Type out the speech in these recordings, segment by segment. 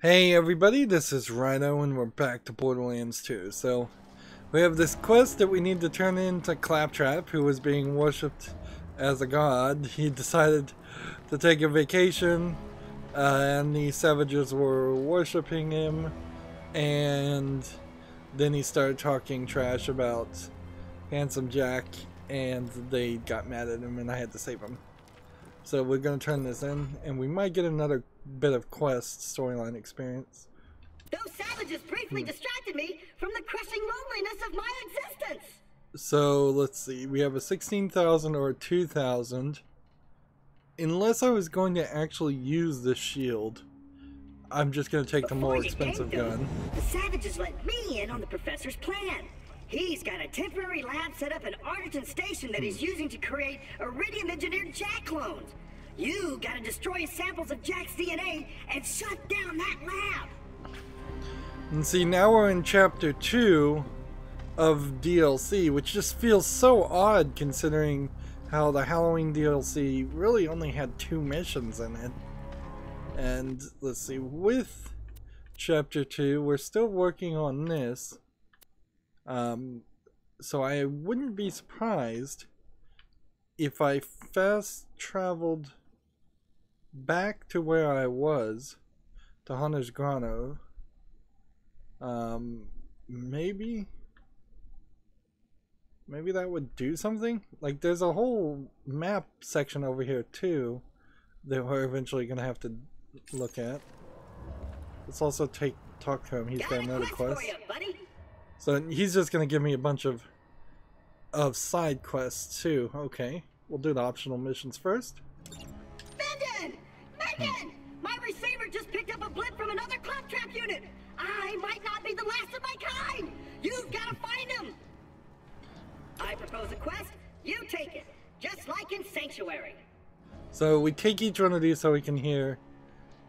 Hey everybody, this is Rydo and we're back to Borderlands 2. So, we have this quest that we need to turn in to Claptrap, who was being worshipped as a god. He decided to take a vacation, and the savages were worshipping him, and then he started talking trash about Handsome Jack, and they got mad at him and I had to save him. So we're going to turn this in, and we might get another bit of quest storyline experience. Those savages briefly distracted me from the crushing loneliness of my existence. So let's see, we have a 16,000 or a 2,000. Unless I was going to actually use the shield, I'm just going to take the more expensive gun. The savages let me in on the professor's plan. He's got a temporary lab set up in Arterton Station that he's using to create iridium engineered Jack clones. You gotta destroy samples of Jack's DNA and shut down that lab. And see, now we're in chapter 2 of DLC, which just feels so odd considering how the Halloween DLC really only had 2 missions in it. And let's see, with chapter 2, we're still working on this. So I wouldn't be surprised if I fast traveled back to where I was, to Hunter's Grotto. Maybe that would do something. Like, there's a whole map section over here too that we're eventually gonna have to look at. Let's also talk to him. He's got another quest. So he's just gonna give me a bunch of side quests too. Okay, we'll do the optional missions first. Megan! My receiver just picked up a blip from another Claptrap unit. I might not be the last of my kind. You've got to find him. I propose a quest. You take it, just like in Sanctuary. So we take each one of these so we can hear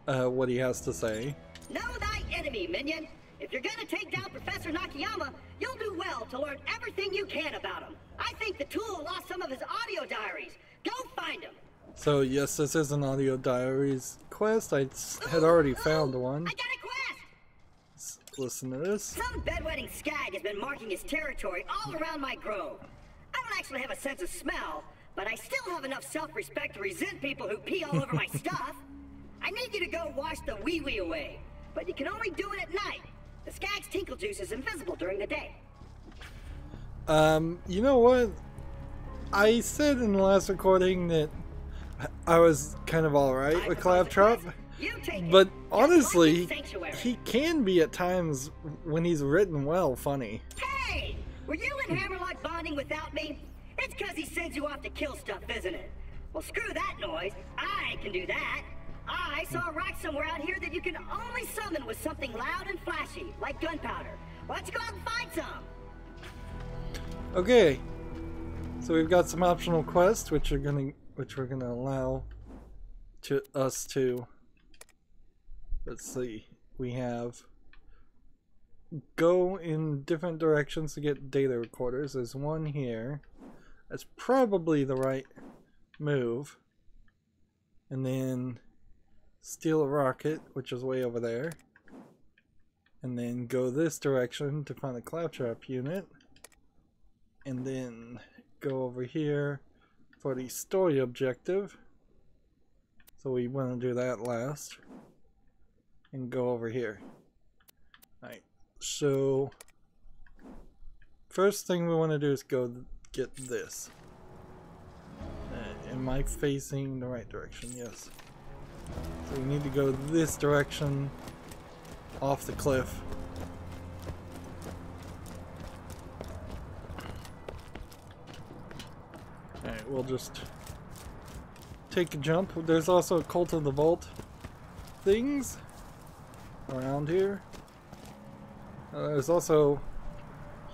what he has to say. Know thy enemy, minion. If you're gonna take down Professor Nakayama, you'll do well to learn everything you can about him. I think the tool lost some of his audio diaries. Go find him. So yes, this is an audio diaries quest. I had already found one. I got a quest! Let's listen to this. Some bedwetting skag has been marking his territory all around my grove. I don't actually have a sense of smell, but I still have enough self-respect to resent people who pee all over my stuff. I need you to go wash the wee-wee away, but you can only do it at night. The skag's tinkle juice is invisible during the day. You know what? I said in the last recording that I was kind of alright with Claptrap, but honestly, he can be at times, when he's written well, funny. Hey! Were you and Hammerlock bonding without me? It's because he sends you off to kill stuff, isn't it? Well, screw that noise. I can do that. I saw a rock somewhere out here that you can only summon with something loud and flashy, like gunpowder. Why don't you go out and find some? Okay, so we've got some optional quests, which we're gonna allow us to. Let's see. We have go in different directions to get data recorders. There's one here. That's probably the right move. And then steal a rocket, which is way over there. And then go this direction to find a Claptrap unit. And then go over here for the story objective. So we want to do that last. And go over here. Alright, so first thing we want to do is go get this. Am I facing the right direction? Yes. So we need to go this direction off the cliff. Alright, we'll just take a jump. There's also a Cult of the Vault things around here. There's also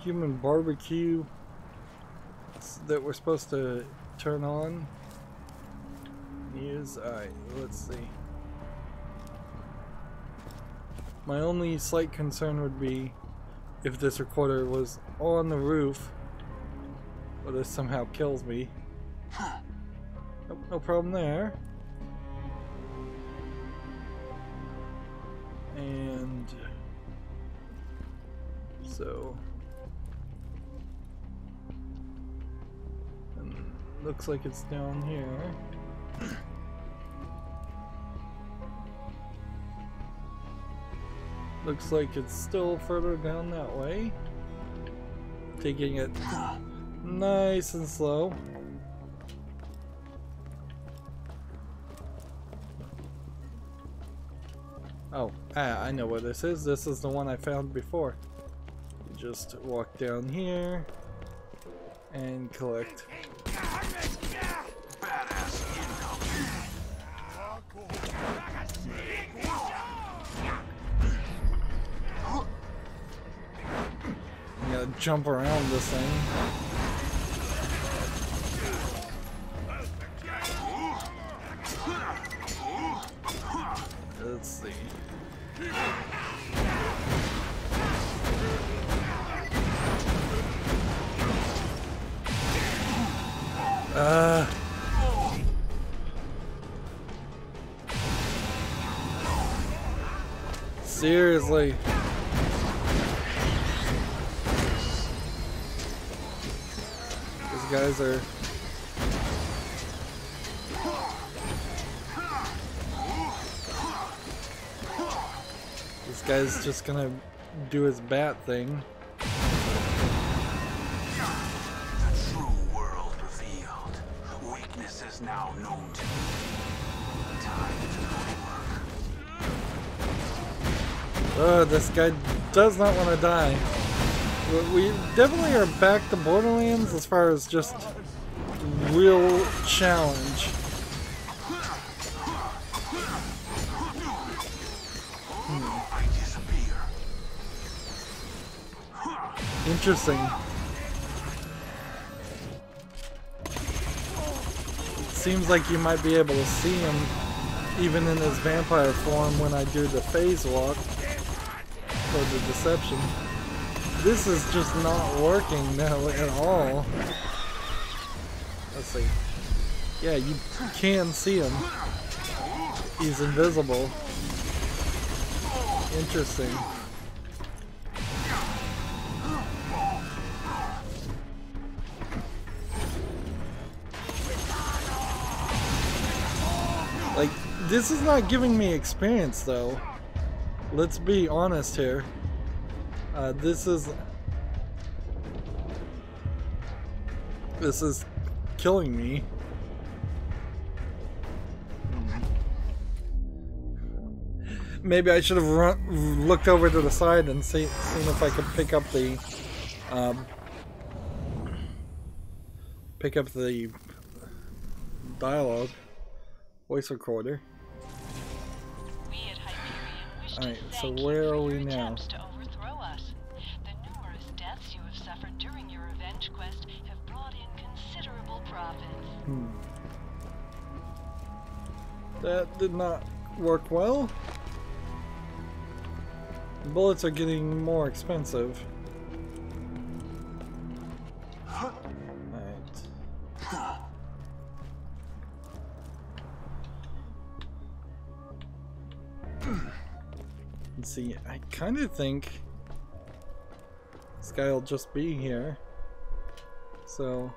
human barbecue that we're supposed to turn on. Alright, let's see. My only slight concern would be if this recorder was on the roof, or this somehow kills me. No problem there. And so and looks like it's down here. Looks like it's still further down that way. Taking it nice and slow. Oh, I know what this is. This is the one I found before. You just walk down here and collect. You gotta jump around this thing. Let's see. Seriously. These guys are... This guy's just gonna do his bat thing. The true world revealed. Weakness is now known to me. Time to work. This guy does not want to die. We definitely are back to Borderlands as far as just real challenge. Interesting. It seems like you might be able to see him even in his vampire form when I do the phase walk or the deception. This is just not working now at all. Let's see. Yeah, you can see him. He's invisible. Interesting. Like, this is not giving me experience though. Let's be honest here. This is killing me. Maybe I should have looked over to the side and seen if I could pick up the dialogue voice recorder. Alright, so where are we now? The numerous deaths you have suffered during your revenge quest have brought in considerable profits. That did not work well. The bullets are getting more expensive. Alright. Let's see, I kind of think this guy will just be here. So...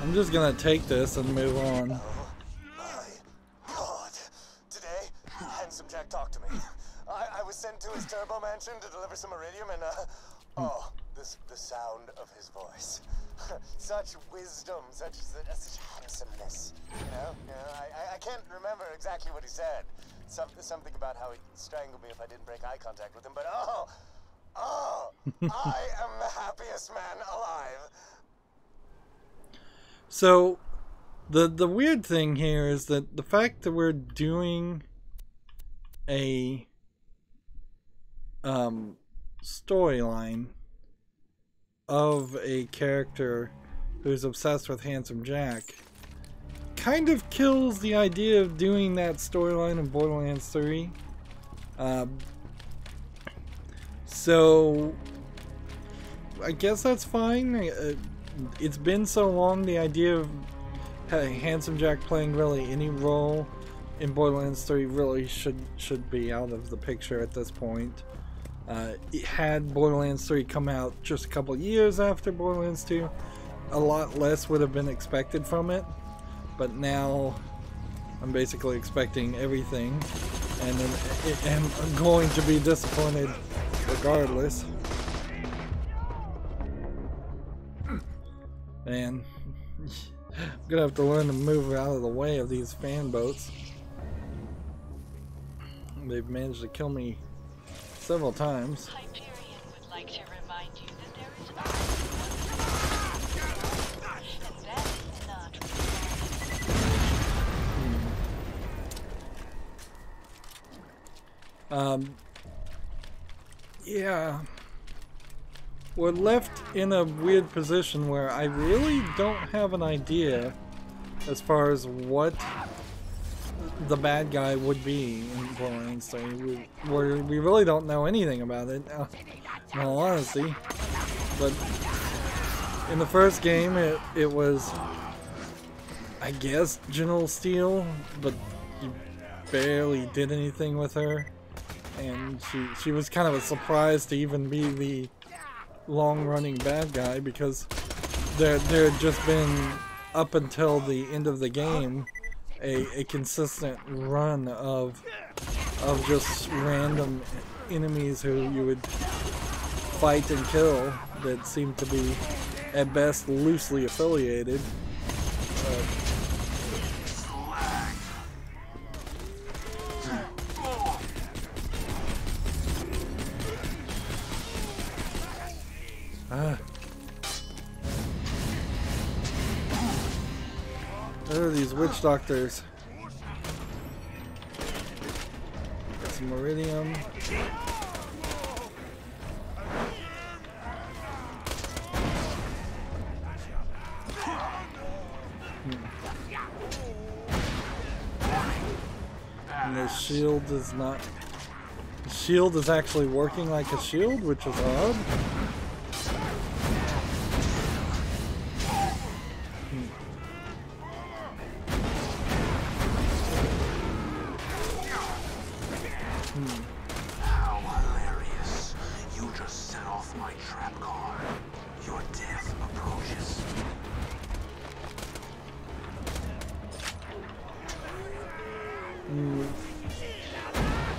I'm just gonna take this and move on. Oh my God. Today, Handsome Jack talked to me. I was sent to his turbo mansion to deliver some iridium and oh, the sound of his voice. Such wisdom, such handsomeness. You know, I can't remember exactly what he said. Something about how he'd strangle me if I didn't break eye contact with him, but oh, I am the happiest man alive. So, the weird thing here is that the fact that we're doing a storyline of a character who's obsessed with Handsome Jack kind of kills the idea of doing that storyline in Borderlands 3. So I guess that's fine. It's been so long, the idea of Handsome Jack playing really any role in Borderlands 3 really should be out of the picture at this point. Had Borderlands 3 come out just a couple years after Borderlands 2, a lot less would have been expected from it, but now I'm basically expecting everything, and I'm going to be disappointed regardless. Man, I'm gonna have to learn to move out of the way of these fan boats. They've managed to kill me several times. Hyperion would like to remind you that there is and that is not yeah. We're left in a weird position where I really don't have an idea as far as what the bad guy would be in Borderlands 3. We really don't know anything about it, in all honesty. But in the first game, it was, I guess, General Steel, but you barely did anything with her. And she was kind of a surprise to even be the long-running bad guy, because there had just been, up until the end of the game, a consistent run of just random enemies who you would fight and kill that seemed to be at best loosely affiliated. There are these witch doctors. Got some iridium. And the shield is not. The shield is actually working like a shield, which is odd. How hilarious. You just set off my trap card. Your death approaches.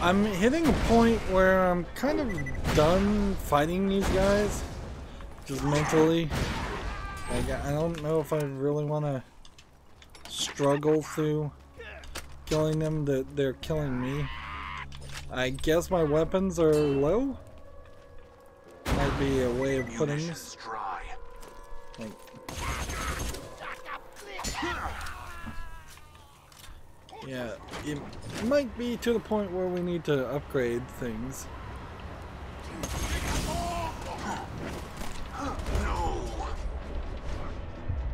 I'm hitting a point where I'm kind of done fighting these guys, just mentally. Like, I don't know if I really want to struggle through killing them. That they're killing me. I guess my weapons are low. Might be a way of putting this. Like, yeah, it might be to the point where we need to upgrade things.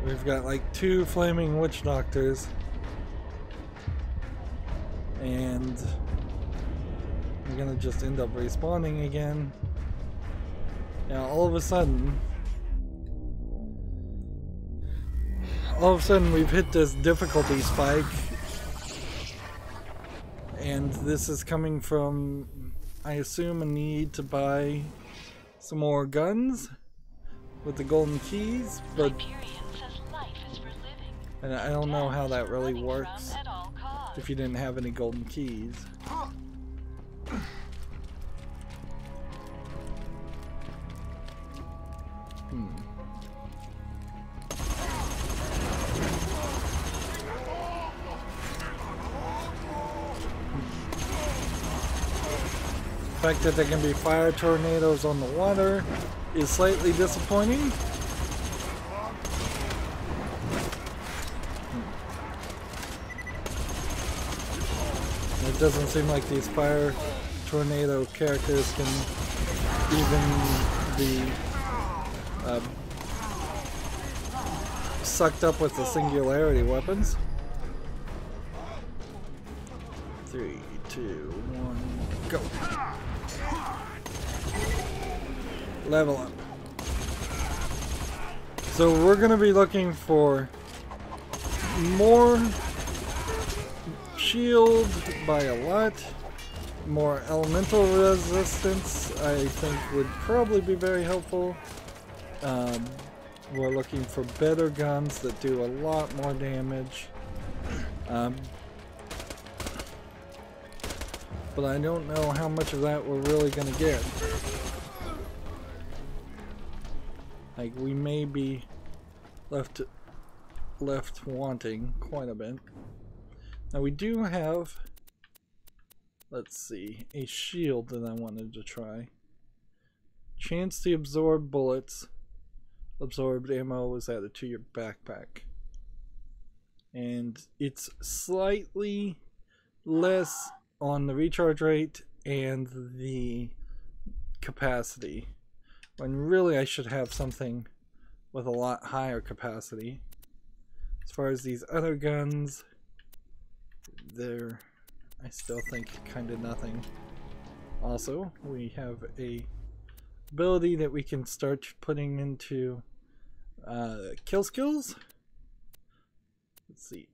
We've got like 2 flaming witch doctors, and we're gonna just end up respawning again. Now all of a sudden we've hit this difficulty spike, and this is coming from, I assume, a need to buy some more guns with the golden keys, but and I don't know how that really works if you didn't have any golden keys. The fact that there can be fire tornadoes on the water is slightly disappointing. It doesn't seem like these fire tornado characters can even be sucked up with the singularity weapons. 3, 2, 1, go. Level up. So we're going to be looking for more shield by a lot. More elemental resistance, I think, would probably be very helpful. We're looking for better guns that do a lot more damage. But I don't know how much of that we're really going to get. Like, we may be left wanting quite a bit. Now we do have, let's see, a shield that I wanted to try. Chance to absorb bullets. Absorbed ammo is added to your backpack. And it's slightly less on the recharge rate and the capacity. When really I should have something with a lot higher capacity. As far as these other guns, they're, I still think, kind of nothing. Also, we have a ability that we can start putting into kill skills. Let's see.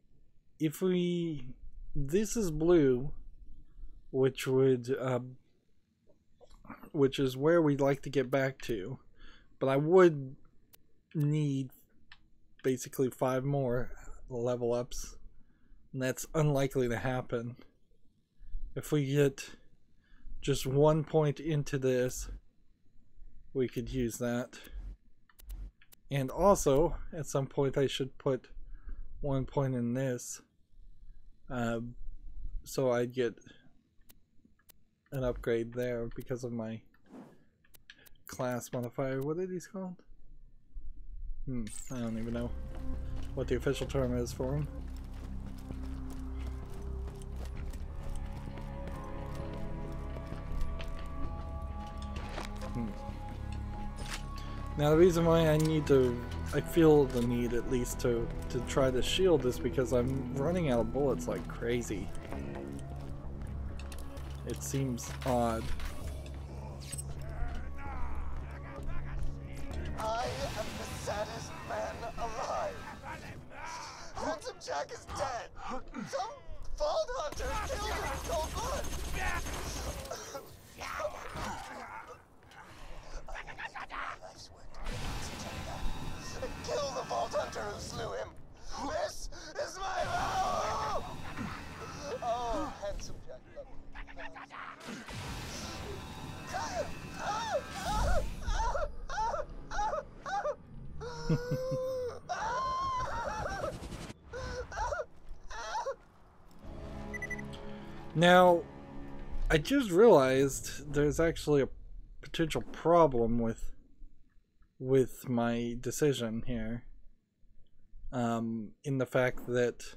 If we, this is blue, which would, which is where we'd like to get back to, but I would need basically 5 more level ups, and that's unlikely to happen. If we get just 1 point into this, we could use that. And also, at some point I should put 1 point in this, so I'd get an upgrade there because of my class modifier. What are these called? I don't even know what the official term is for them. Now the reason why I feel the need at least to try to shield is because I'm running out of bullets like crazy. It seems odd. I am the saddest man alive. Handsome Jack is dead. Some vault hunter killed him in cold blood. Life's work to kill the vault hunter who slew him. This is my vow. Oh, Handsome Jack. Now, I just realized there's actually a potential problem with my decision here. In the fact that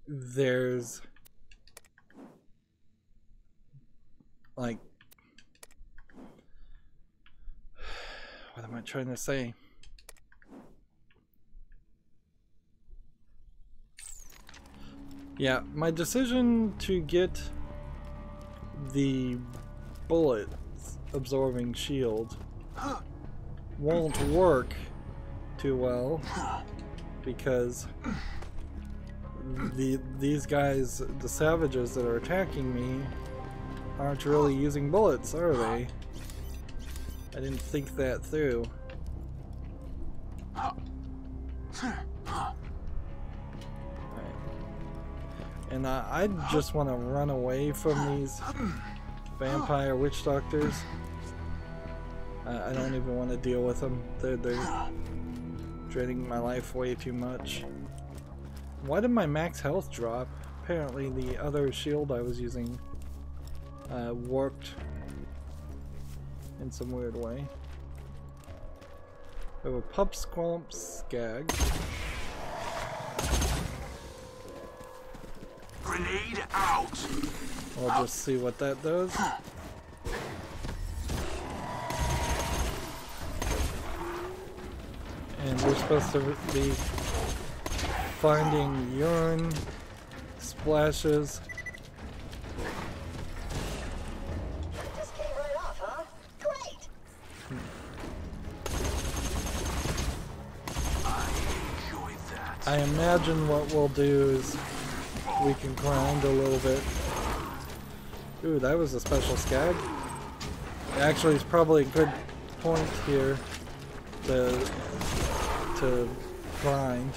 there's like, what am I trying to say? Yeah, my decision to get the bullet absorbing shield won't work too well because these guys, the savages that are attacking me, aren't really using bullets, are they? I didn't think that through. And I just want to run away from these vampire witch doctors. I don't even want to deal with them. They're dreading my life way too much. Why did my max health drop? Apparently the other shield I was using warped in some weird way. We have a pup squamp skag. Grenade out! We'll just see what that does. And we're supposed to be finding urine splashes. Just came right off, huh? Great! I enjoyed that. I imagine what we'll do is we can grind a little bit. Ooh, that was a special skag. Actually, it's probably a good point here to grind.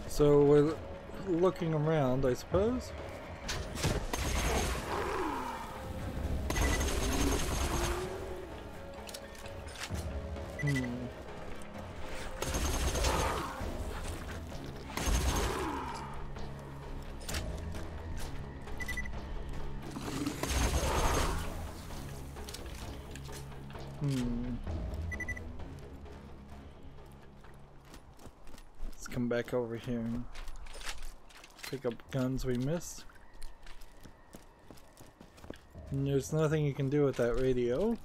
So we're looking around, I suppose. Let's come back over here and pick up guns we missed. And there's nothing you can do with that radio.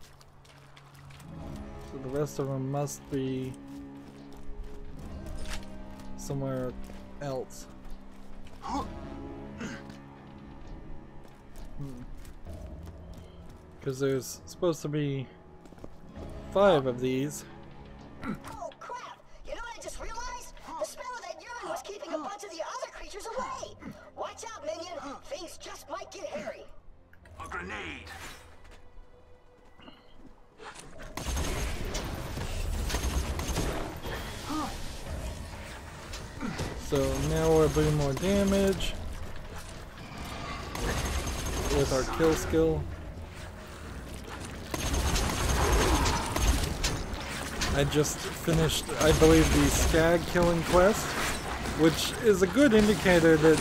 So the rest of them must be somewhere else. Because there's supposed to be 5 of these. Oh crap! You know what I just realized? The smell of that urine was keeping a bunch of the other creatures away! Watch out, minion! Things just might get hairy! A grenade. So now we're doing more damage with our kill skill. I just finished, I believe, the skag killing quest, which is a good indicator that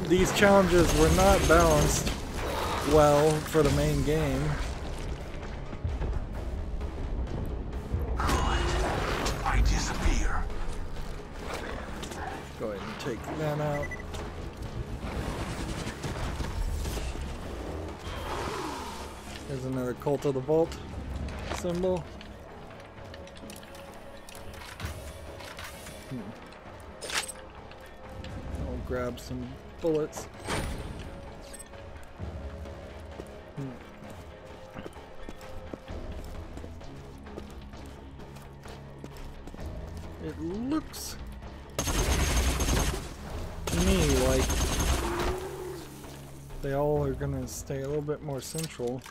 these challenges were not balanced well for the main game. I disappear. Go ahead and take that out. There's another Cult of the Vault symbol. I'll grab some bullets. It looks to me like they all are gonna stay a little bit more central.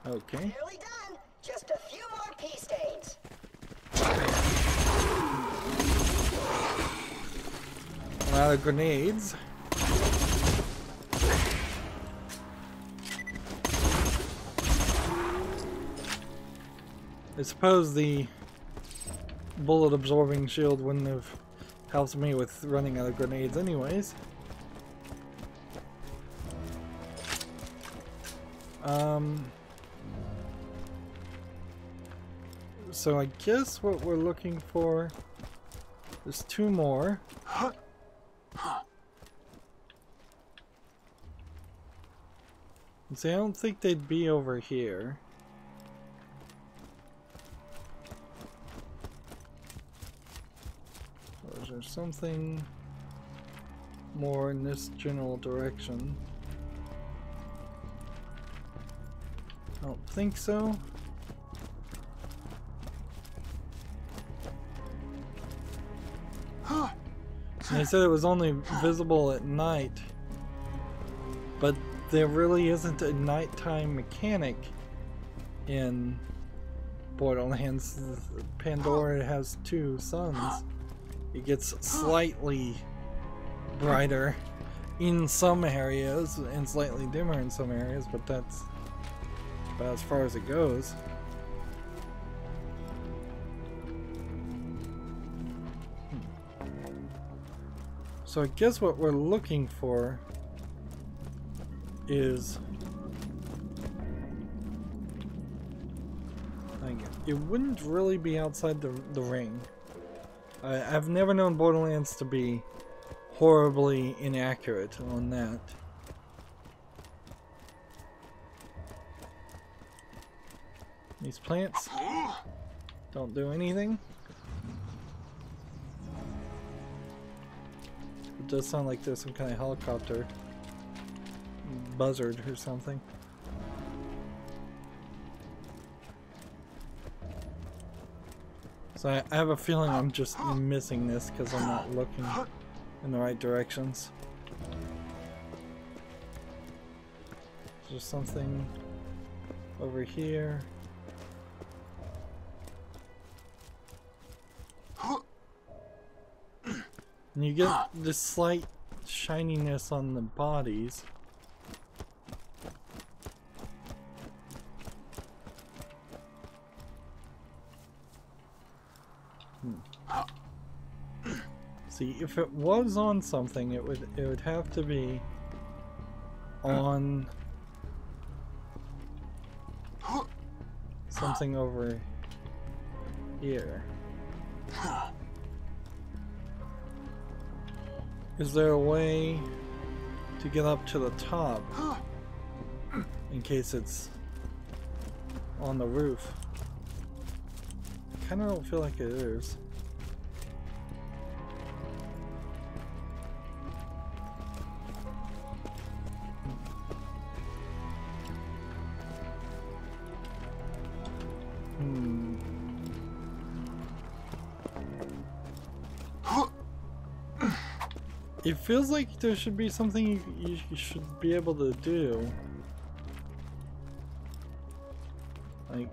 Okay. Nearly done! Just a few more pea stains. A lot of grenades. I suppose the bullet absorbing shield wouldn't have helped me with running out of grenades anyways. So I guess what we're looking for is 2 more. See, I don't think they'd be over here. Or is there something more in this general direction? I don't think so. And they said it was only visible at night, but there really isn't a nighttime mechanic in Borderlands. Pandora has 2 suns. It gets slightly brighter in some areas and slightly dimmer in some areas, but that's about as far as it goes. So I guess what we're looking for is, like, it wouldn't really be outside the ring. I've never known Borderlands to be horribly inaccurate on that. These plants don't do anything. It does sound like there's some kind of helicopter buzzard or something. So I have a feeling I'm just missing this because I'm not looking in the right directions. Is there something over here? And you get this slight shininess on the bodies. See, if it was on something, it would have to be on something over here. Is there a way to get up to the top in case it's on the roof? I kinda don't feel like it is. It feels like there should be something you should be able to do. Like...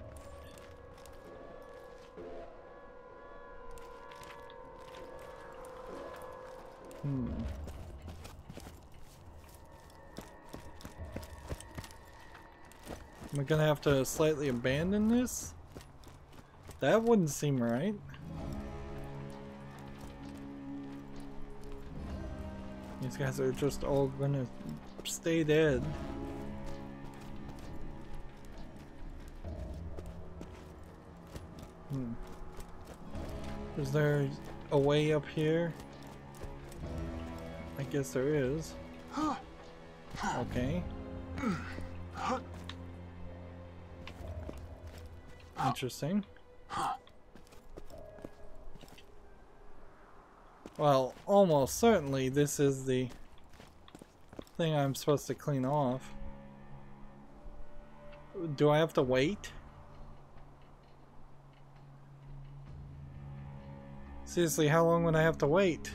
Am I gonna have to slightly abandon this? That wouldn't seem right. These guys are just all gonna stay dead. Is there a way up here? I guess there is. Okay. Interesting. Well, almost certainly this is the thing I'm supposed to clean off. Do I have to wait? Seriously, how long would I have to wait?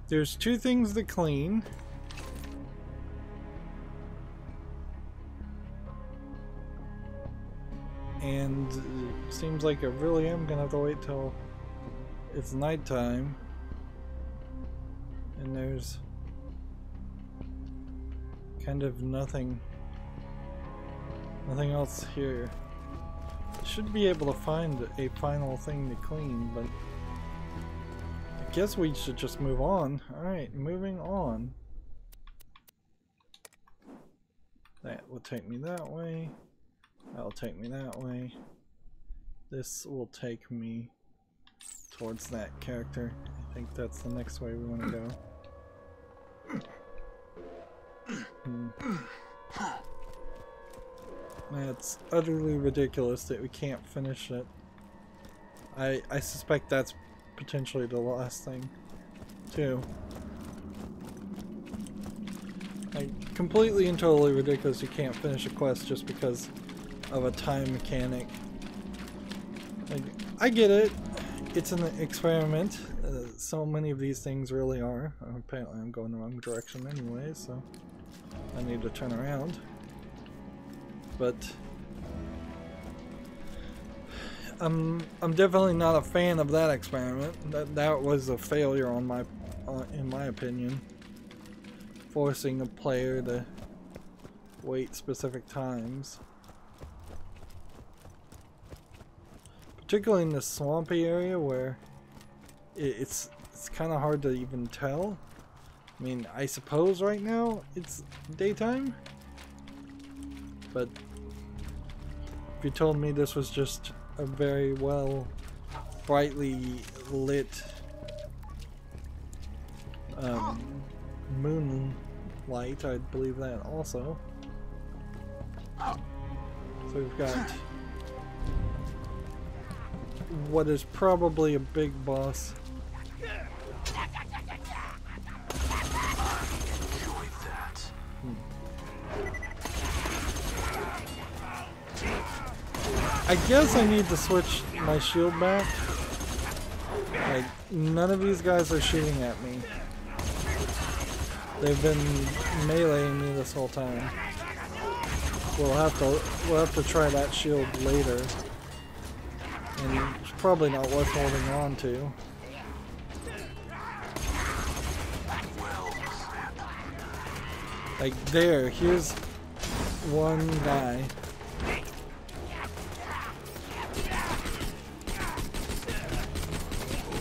There's two things to clean. And it seems like I really am gonna have to wait till it's nighttime. And there's kind of nothing else here. I should be able to find a final thing to clean, but I guess we should just move on. Alright, moving on. That will take me that way. That'll take me that way. This will take me towards that character. I think that's the next way we want to go. That's utterly ridiculous that we can't finish it. I suspect that's potentially the last thing, too. Like, completely and totally ridiculous you can't finish a quest just because of a time mechanic. Like, I get it. It's an experiment. So many of these things really are. Apparently I'm going the wrong direction anyway, so I need to turn around. But I'm definitely not a fan of that experiment. That was a failure on my in my opinion. Forcing a player to wait specific times. Particularly in the swampy area where it's kind of hard to even tell. I mean, I suppose right now it's daytime, but if you told me this was just a very well brightly lit moonlight, I believe that also. So we've got what is probably a big boss. I guess I need to switch my shield back. Like, none of these guys are shooting at me. They've been meleeing me this whole time. We'll have to try that shield later. And it's probably not worth holding on to. Like there, here's one guy.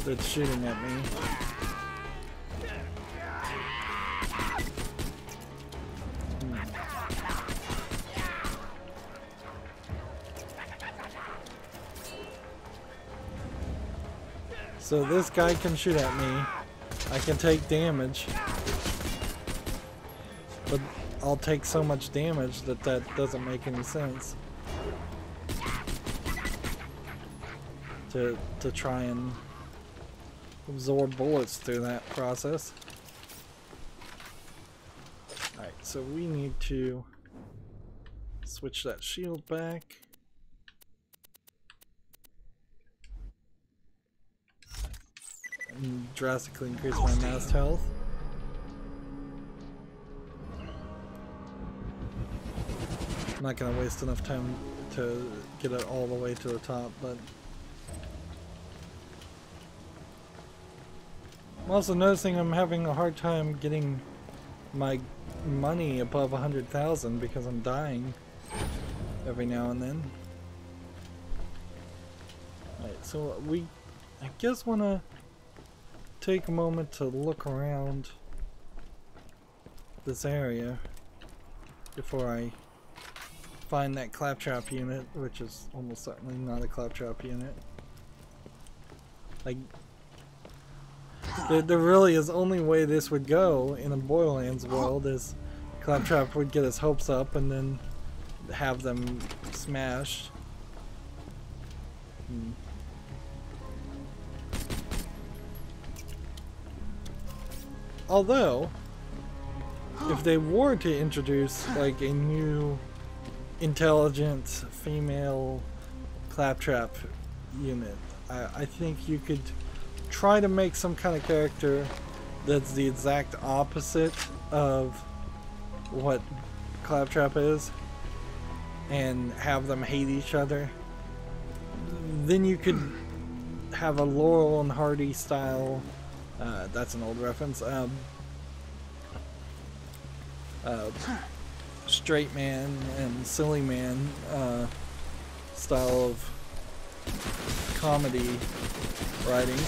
That's shooting at me. So this guy can shoot at me. I can take damage. But I'll take so much damage that that doesn't make any sense. To try and absorb bullets through that process. Alright, so we need to switch that shield back. And drastically increase my mass health. I'm not gonna waste enough time to get it all the way to the top, but I'm also noticing I'm having a hard time getting my money above 100,000 because I'm dying every now and then. Alright, so I guess want to take a moment to look around this area before I find that claptrap unit, which is almost certainly not a claptrap unit. Like, there really is only way this would go in a Borderlands world is Claptrap would get his hopes up and then have them smashed. Although, if they were to introduce like a new intelligent female Claptrap unit, I think you could try to make some kind of character that's the exact opposite of what Claptrap is and have them hate each other. Then you could have a Laurel and Hardy style, that's an old reference, straight man and silly man style of comedy writing.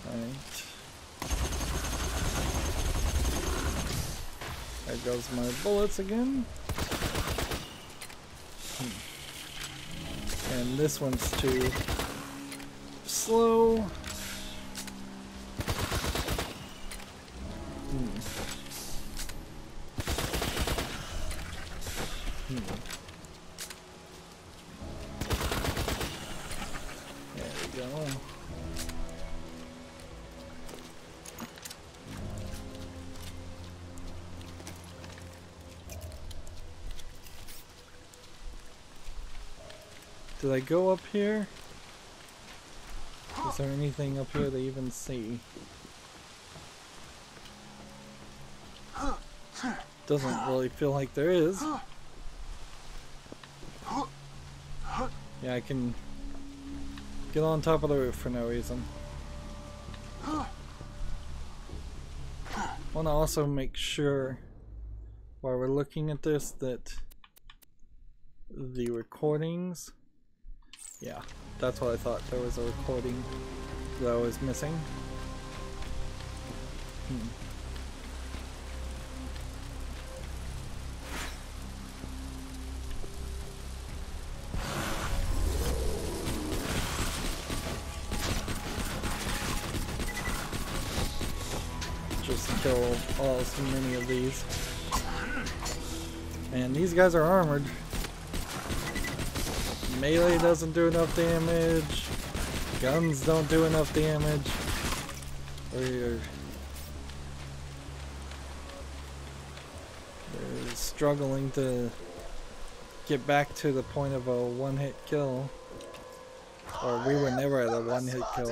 Alright. There goes my bullets again. And this one's too slow. There we go. Did I go up here? Is there anything up here to even see? Doesn't really feel like there is. Yeah, I can get on top of the roof for no reason. Want to also make sure while we're looking at this that the recordings, yeah, that's what I thought, there was a recording that I was missing. to kill so many of these. And these guys are armored. Melee doesn't do enough damage. Guns don't do enough damage. They're struggling to get back to the point of a one-hit kill. Or we were never at a one-hit kill.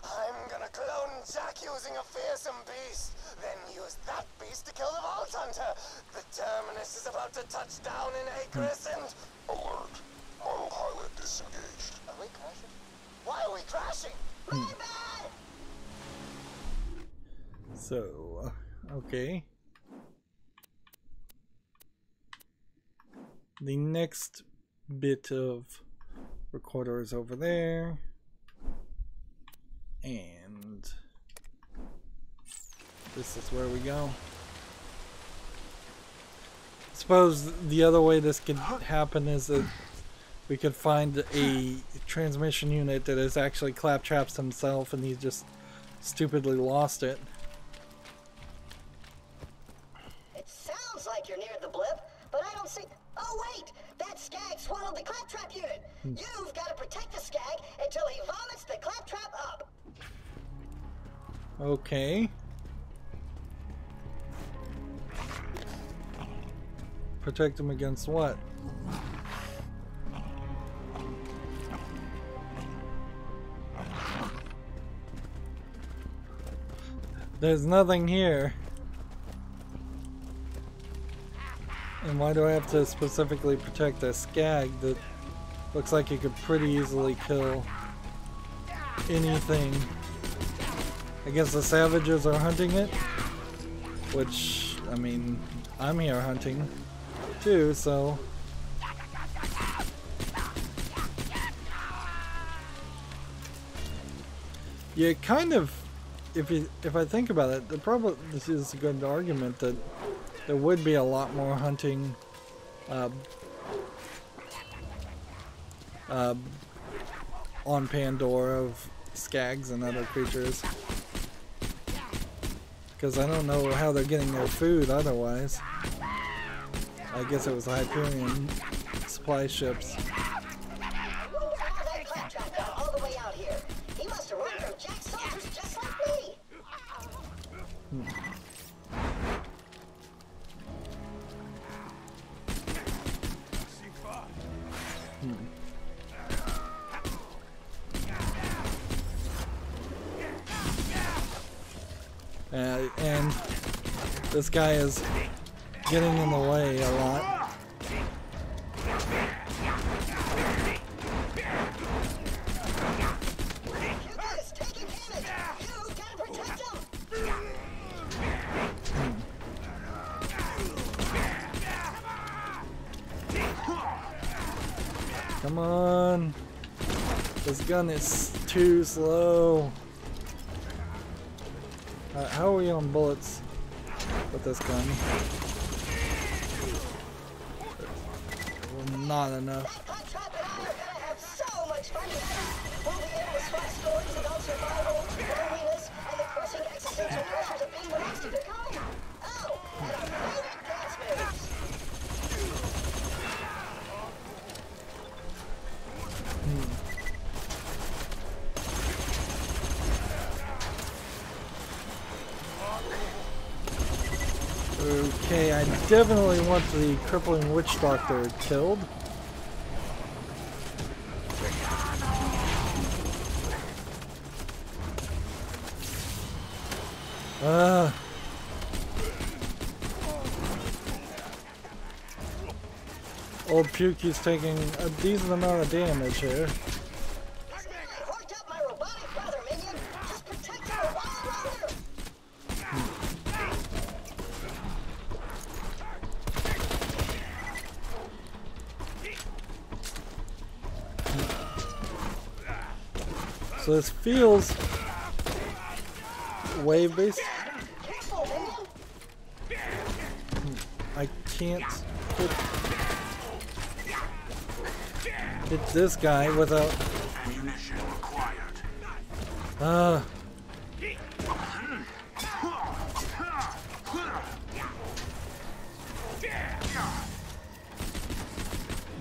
I'm gonna clone Jack using a fearsome beast, then use that beast to kill the Vault Hunter. The Terminus is about to touch down in Acres and... Alert. Autopilot disengaged. Are we crashing? Why are we crashing? My bad! So, okay. The next bit of recorder is over there. And this is where we go. I suppose the other way this could happen is that we could find a transmission unit that is actually Claptrap's himself and he just stupidly lost it. It sounds like you're near the blip, but I don't see... Oh wait! That skag swallowed the Claptrap unit! You've got to protect the skag until he vomits the Claptrap up! Okay. Protect him against what? There's nothing here. And why do I have to specifically protect a skag that looks like it could pretty easily kill anything? I guess the savages are hunting it, which, I mean, I'm here hunting too, so... Yeah, kind of, if I think about it, this is a good argument that there would be a lot more hunting on Pandora of skags and other creatures. Because I don't know how they're getting their food otherwise. I guess it was the Hyperion supply ships. And this guy is getting in the way a lot. Come on. This gun is too slow. How are we on bullets with this gun? Well, not enough. Okay, I definitely want the crippling witch doctor killed. Old Pukey's taking a decent amount of damage here. So this feels wave-based. I can't hit this guy without...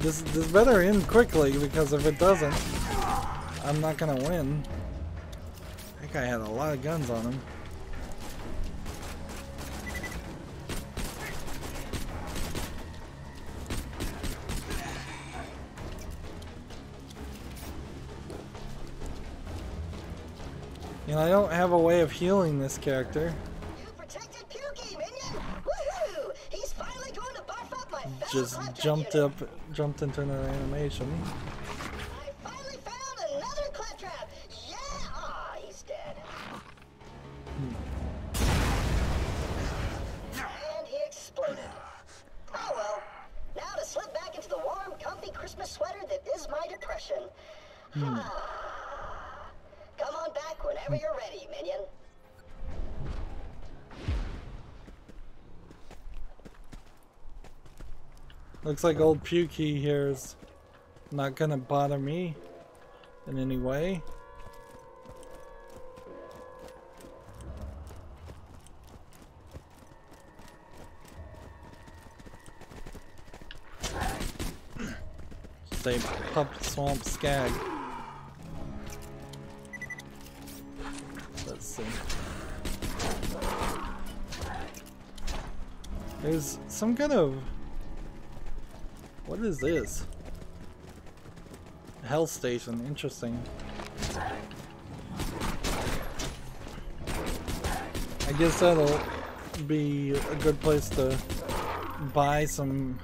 This better end quickly, because if it doesn't, I'm not gonna win. That guy had a lot of guns on him. And I don't have a way of healing this character. You protected Pukey, minion! Woohoo! He's finally going to buff up my fellow Just Claptrap unit. jumped into another animation. I finally found another Claptrap! Yeah! Ah, he's dead. And he exploded. Oh well. Now to slip back into the warm, comfy Christmas sweater that is my depression. Come on back whenever you're ready, minion. Looks like old Pukey here is not gonna bother me in any way. Say Pup Swamp Skag. Let's see. There's some kind of... What is this? Hell station, interesting. I guess that'll be a good place to buy some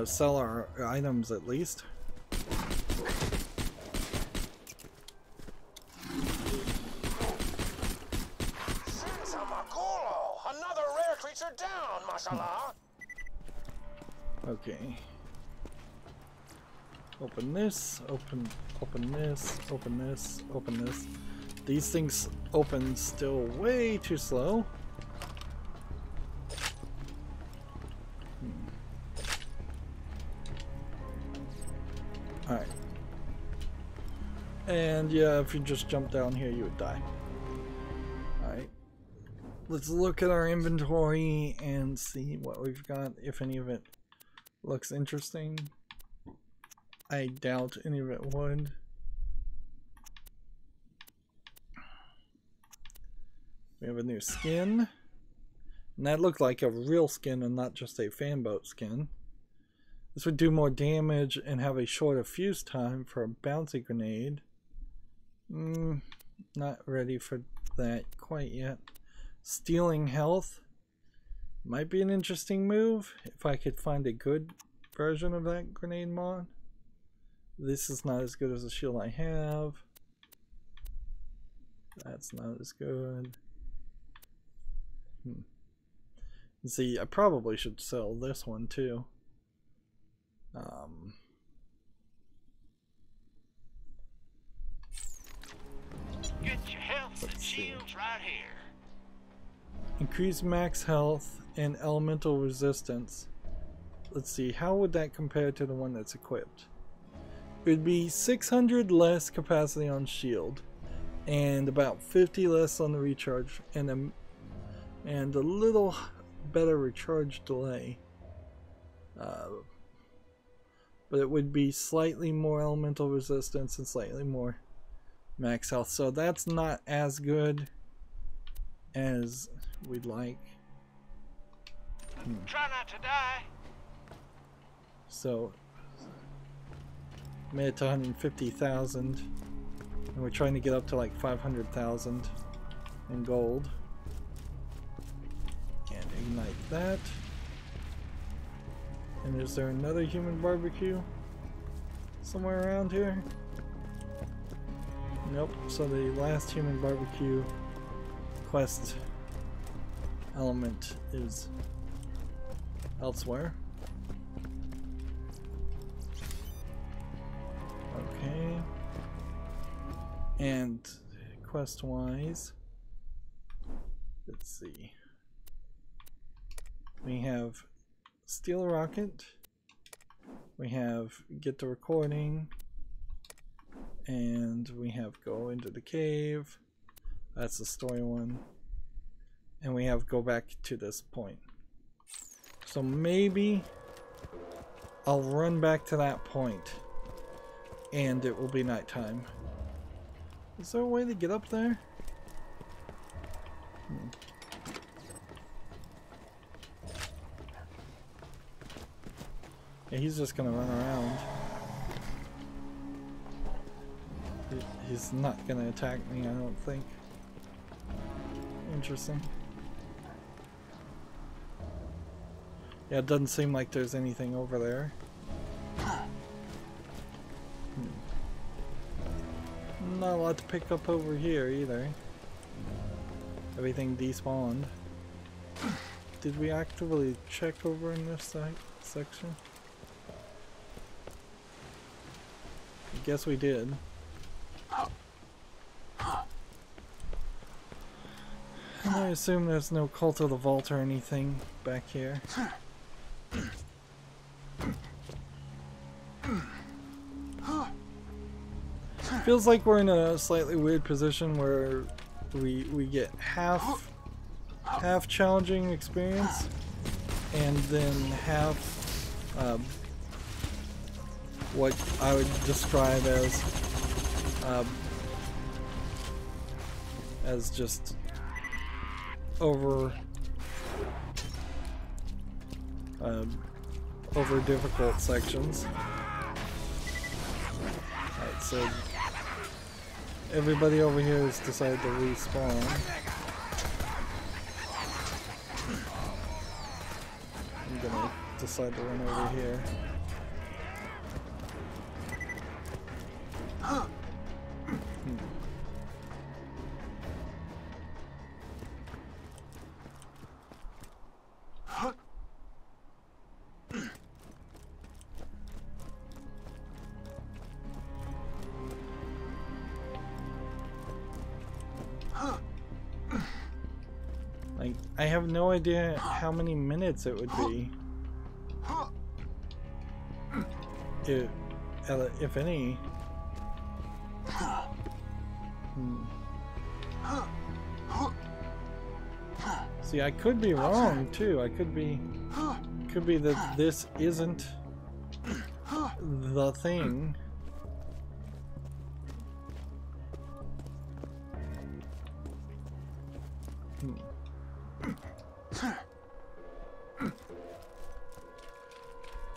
sell our items at least. Another rare creature down, mashallah. Okay. Open this, open this, open this, open this. These things open still way too slow. Alright. And yeah, if you just jump down here, you would die. Alright. Let's look at our inventory and see what we've got, if any of it looks interesting. I doubt any of it would. We have a new skin. And that looked like a real skin and not just a fanboat skin. This would do more damage and have a shorter fuse time for a bouncy grenade. Not ready for that quite yet. Stealing health might be an interesting move if I could find a good version of that grenade mod. This is not as good as the shield I have. That's not as good. See, I probably should sell this one too. Get your health and shields right here. Increase max health and elemental resistance. Let's see, how would that compare to the one that's equipped? It would be 600 less capacity on shield and about 50 less on the recharge and a little better recharge delay. But it would be slightly more elemental resistance and slightly more max health. So that's not as good as we'd like. Try not to die. So made it to 150,000 and we're trying to get up to like 500,000 in gold. And ignite that. And is there another human barbecue somewhere around here? Nope. So the last human barbecue quest element is elsewhere. Okay. And quest wise, let's see. We have steal a rocket, we have get the recording, and we have go into the cave. That's the story one. And we have go back to this point. So maybe I'll run back to that point, and it will be nighttime. Is there a way to get up there? Yeah, he's just gonna run around. He's not gonna attack me, I don't think. Interesting. Yeah, it doesn't seem like there's anything over there. Not a lot to pick up over here either. Everything despawned. Did we actively check over in this section? I guess we did. And I assume there's no Cult of the Vault or anything back here. Feels like we're in a slightly weird position where we get half challenging experience and then half what I would describe as just over difficult sections. Alright, so everybody over here has decided to respawn. I'm gonna decide to run over here. I have no idea how many minutes it would be, if any. See, I could be wrong too. Could be that this isn't the thing.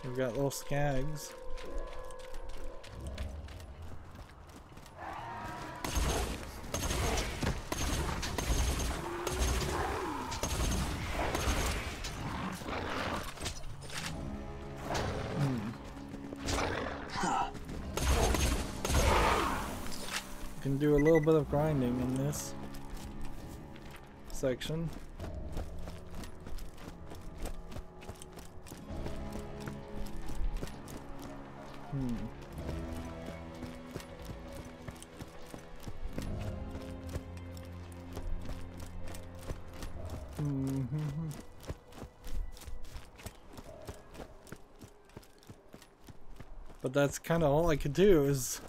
We've got little skags. Can do a little bit of grinding in this section. But that's kind of all I could do. Is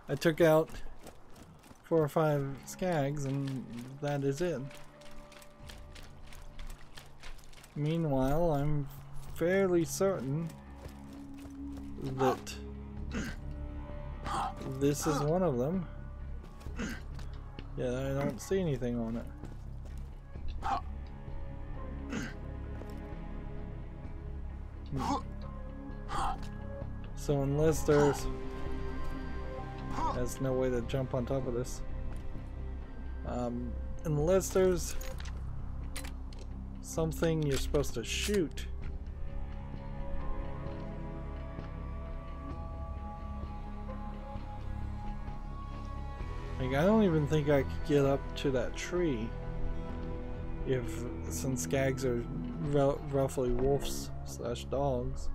I took out 4 or 5 skags and that is it. Meanwhile, I'm fairly certain that this is one of them. Yeah, I don't see anything on it. So unless there's no way to jump on top of this. Unless there's something you're supposed to shoot. Like, I don't even think I could get up to that tree since skags are roughly wolves / dogs.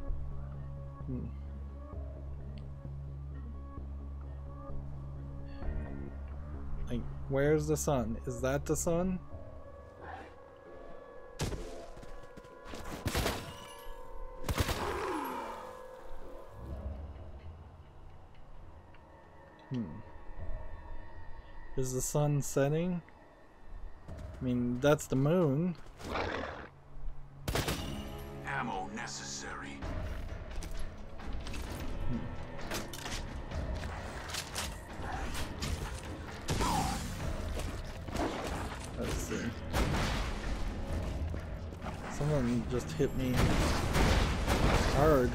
Like, where's the sun? Is that the sun? Is the sun setting? I mean, that's the moon. Ammo necessary. Someone just hit me hard.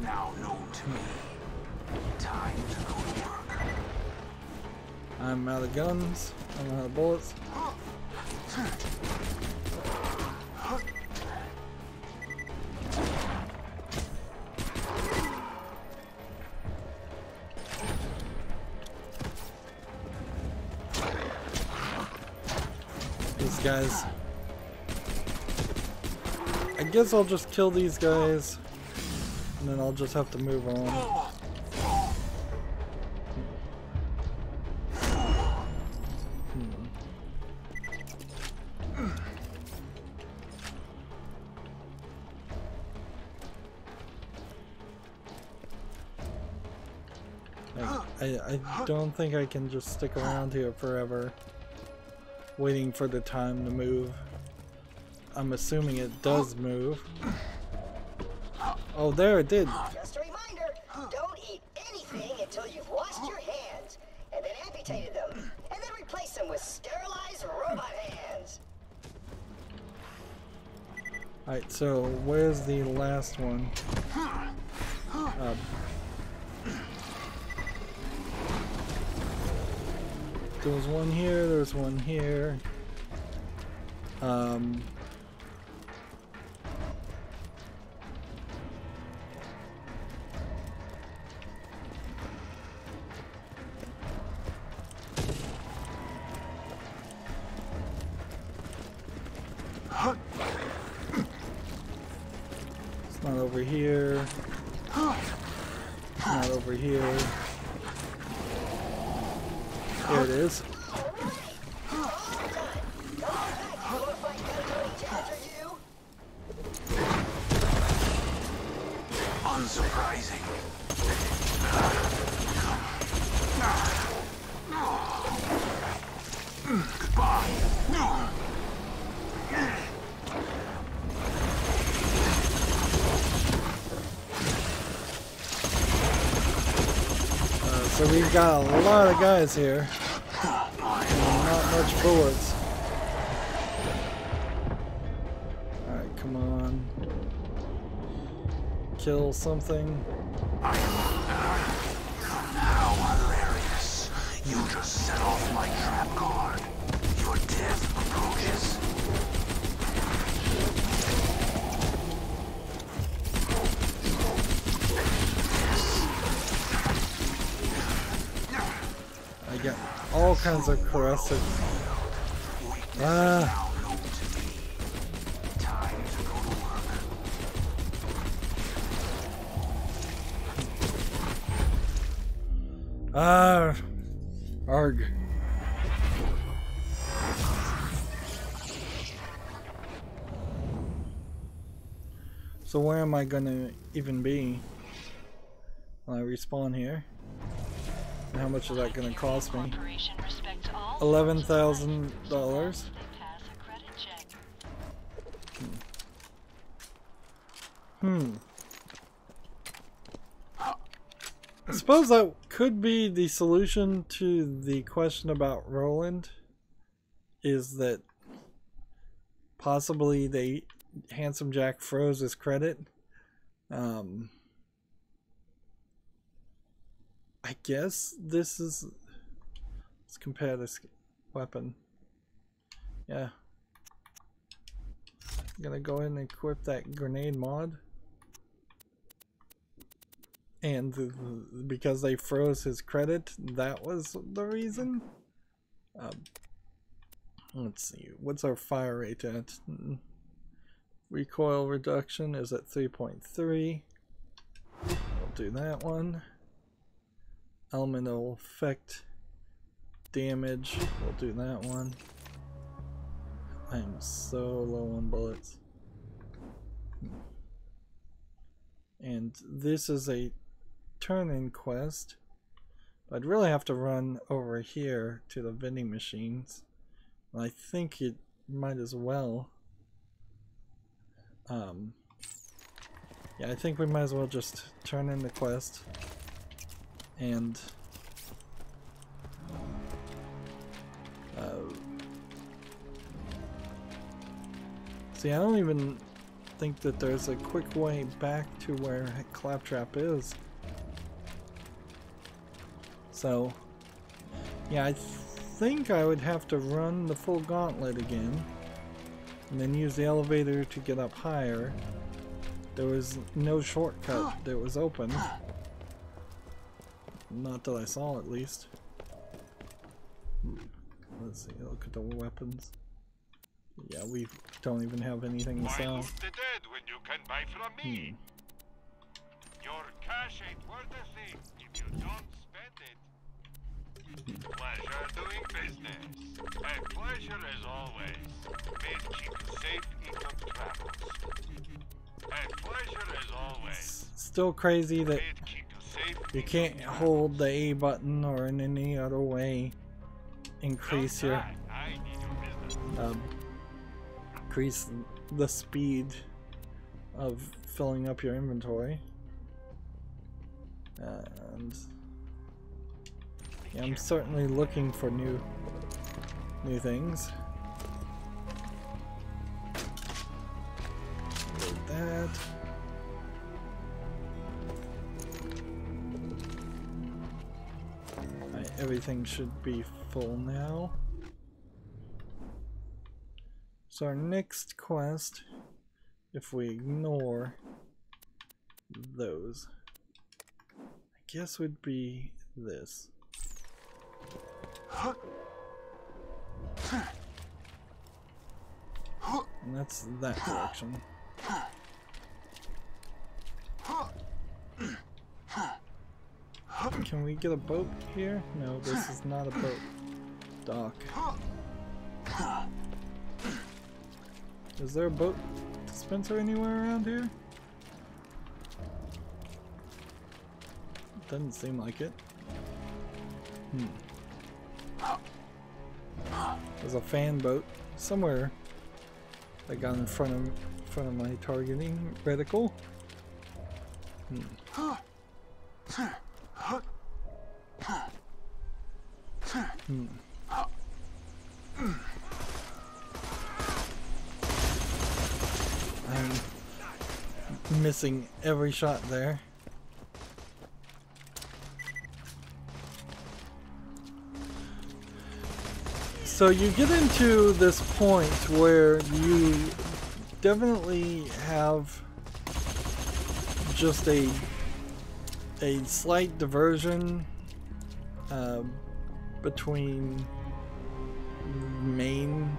Now known to me. Time to go to work. I'm out of guns. I'm out of bullets. These guys. I guess I'll just kill these guys. And then I'll just have to move on. I don't think I can just stick around here forever, waiting for the time to move. I'm assuming it does move. Oh, there it did. Just a reminder, don't eat anything until you've washed your hands, and then amputated them, and then replace them with sterilized robot hands. Alright, so where's the last one? There was one here, there's one here. It's not over here. It's not over here. There it is. Unsurprising. Goodbye. So we've got a lot of guys here. Not much bullets. Alright, come on. Kill something. How hilarious. You just set off my trap card. Your death approaches. I get all kinds of corrosive. Ah. Ah. Arg. So where am I gonna even be when I respawn here? And how much is that gonna cost me? $11,000. I suppose that could be the solution to the question about Roland, is that possibly Handsome Jack froze his credit. I guess this is... Let's compare this weapon. Yeah. I'm gonna go ahead and equip that grenade mod. And because they froze his credit, that was the reason. Let's see, what's our fire rate at? Recoil reduction is at 3.3. We'll do that one. Elemental effect damage, we'll do that one. I'm so low on bullets. And this is a turn-in quest. I'd really have to run over here to the vending machines. And I think it might as well Yeah, I think we might as well just turn in the quest and see, I don't even think that there's a quick way back to where Claptrap is. So, yeah, I think I would have to run the full gauntlet again and then use the elevator to get up higher. There was no shortcut that was open. Not that I saw, at least. Let's see, look at the weapons. Yeah, we don't even have anything to sell. Why lose the dead when you can buy from me? Your cash ain't worth a thing if you don't spend it. Pleasure doing business. A pleasure as always. May it keep you safe in your travels. A pleasure as always. Still crazy that May it keep you safe you can't hold the A button or in any other way increase your I need your business. increase the speed of filling up your inventory. And yeah, I'm certainly looking for new things. Load that. Alright, everything should be full now. So our next quest, if we ignore those, I guess would be this. And that's that direction. Can we get a boat here? No, this is not a boat. Dock. Is there a boat dispenser anywhere around here? Doesn't seem like it. There's a fan boat somewhere that got in front of my targeting reticle. I'm missing every shot there. So you get into this point where you definitely have just a slight diversion between main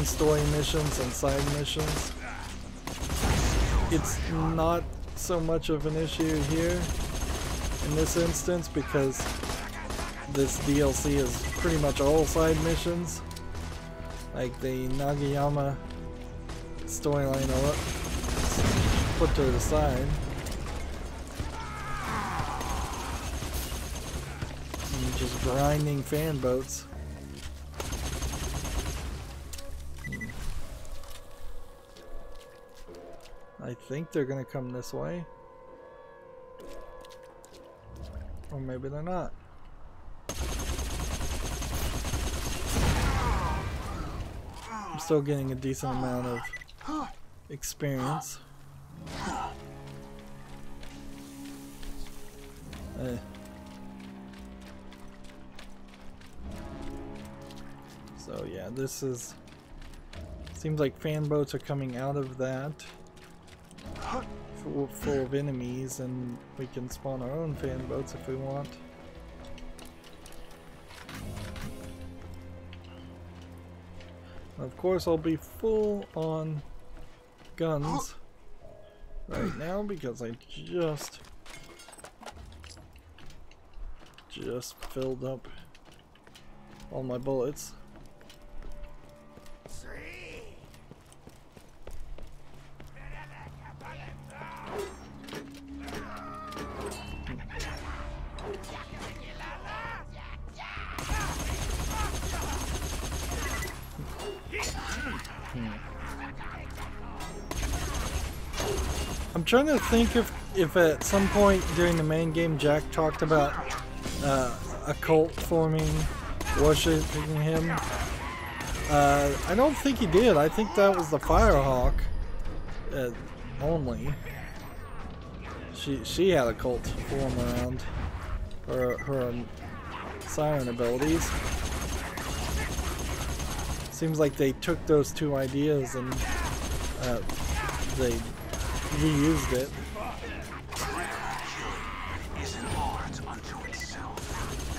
story missions and side missions. It's not so much of an issue here in this instance because this DLC is pretty much all side missions. Like the Nagayama storyline I'll put to the side. And just grinding fan boats. I think they're gonna come this way. Or maybe they're not. I'm still getting a decent amount of experience. So yeah, this is... Seems like fan boats are coming out of that. Full of enemies, and we can spawn our own fan boats if we want. Of course, I'll be full on guns right now because I just filled up all my bullets. I'm trying to think if at some point during the main game Jack talked about a cult forming, worshipping him. I don't think he did. I think that was the Firehawk only. She had a cult form around her Siren abilities. Seems like they took those two ideas and they reused it. Is an art unto itself,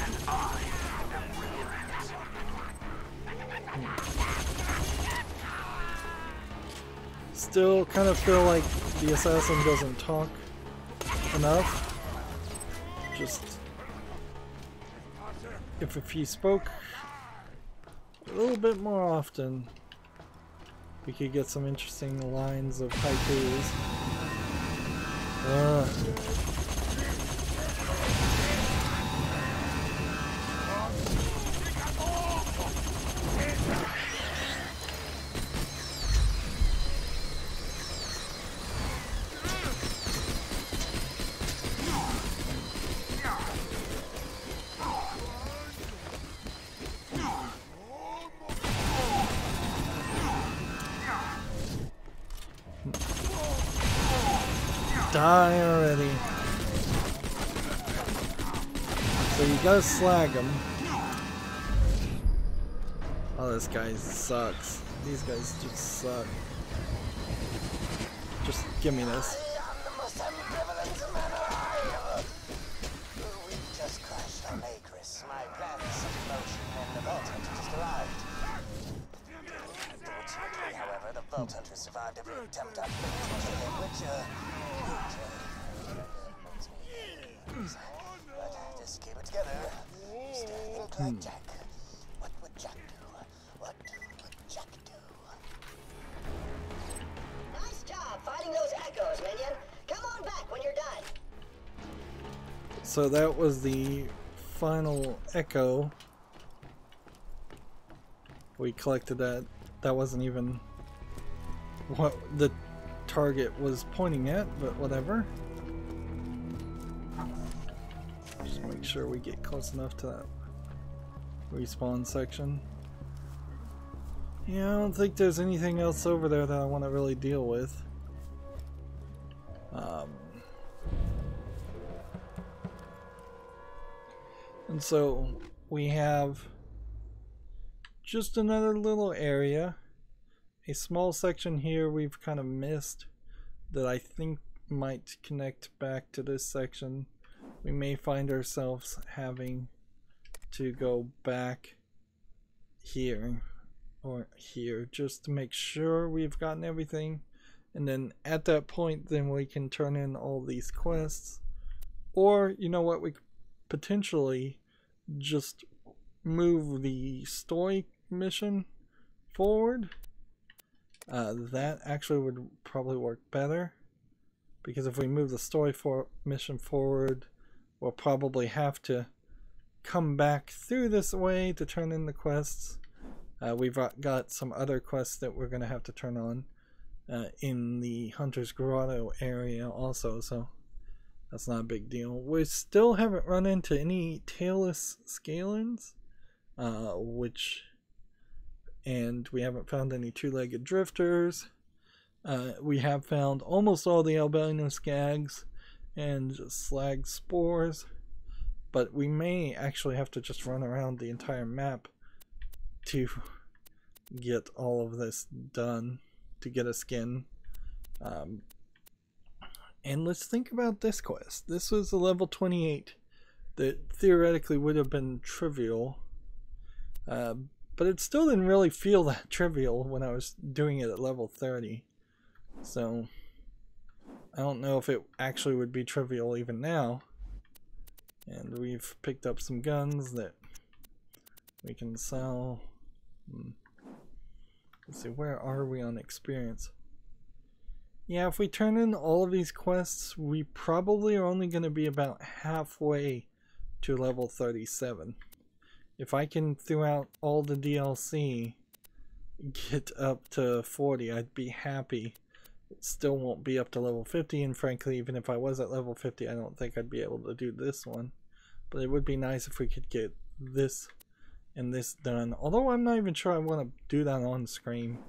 and I am relentless. Still kind of feel like the assassin doesn't talk enough. Just if he spoke a little bit more often, we could get some interesting lines of haikus. Die already. So you gotta slag him. Oh, this guy sucks. These guys just suck. Just give me this. I am the most ambivalent man alive. We just crashed on Acris. My plans set in motion and the Vault Hunter just arrived. Unfortunately, however, the Vault Hunter survived every attempt I've made to kill him, which makes me but just keep it together. Stay think like Jack. What would Jack do? What would Jack do? Nice job fighting those echoes, minion. Come on back when you're done. So that was the final echo. We collected that. That wasn't even what the target was pointing at, but whatever. Just make sure we get close enough to that respawn section. Yeah, I don't think there's anything else over there that I want to really deal with. And so we have just another little area, a small section here we've kind of missed that I think might connect back to this section. We may find ourselves having to go back here or here just to make sure we've gotten everything, and then at that point then we can turn in all these quests. Or you know what, we could potentially just move the story mission forward. That actually would probably work better, because if we move the story mission forward, we'll probably have to come back through this way to turn in the quests. We've got some other quests that we're going to have to turn on in the Hunter's Grotto area also, so that's not a big deal. We still haven't run into any tailless scalens, and we haven't found any two-legged drifters. We have found almost all the albino skags and slag spores, but we may actually have to just run around the entire map to get all of this done, to get a skin. And let's think about this quest. This was a level 28 that theoretically would have been trivial, but it still didn't really feel that trivial when I was doing it at level 30. So I don't know if it actually would be trivial even now. And we've picked up some guns that we can sell. Let's see, where are we on experience? Yeah, if we turn in all of these quests, we probably are only going to be about halfway to level 37. If I can, throughout all the DLC, get up to 40, I'd be happy. it still won't be up to level 50, and frankly, even if I was at level 50, I don't think I'd be able to do this one. But it would be nice if we could get this and this done, although I'm not even sure I want to do that on screen,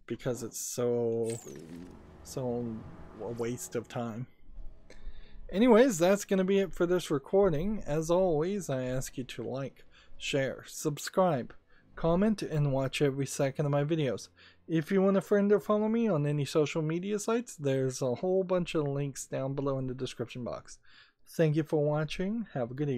because it's so a waste of time. Anyways, that's going to be it for this recording. As always, I ask you to like, share, subscribe, comment, and watch every second of my videos. If you want to friend or follow me on any social media sites, there's a whole bunch of links down below in the description box. Thank you for watching. Have a good evening.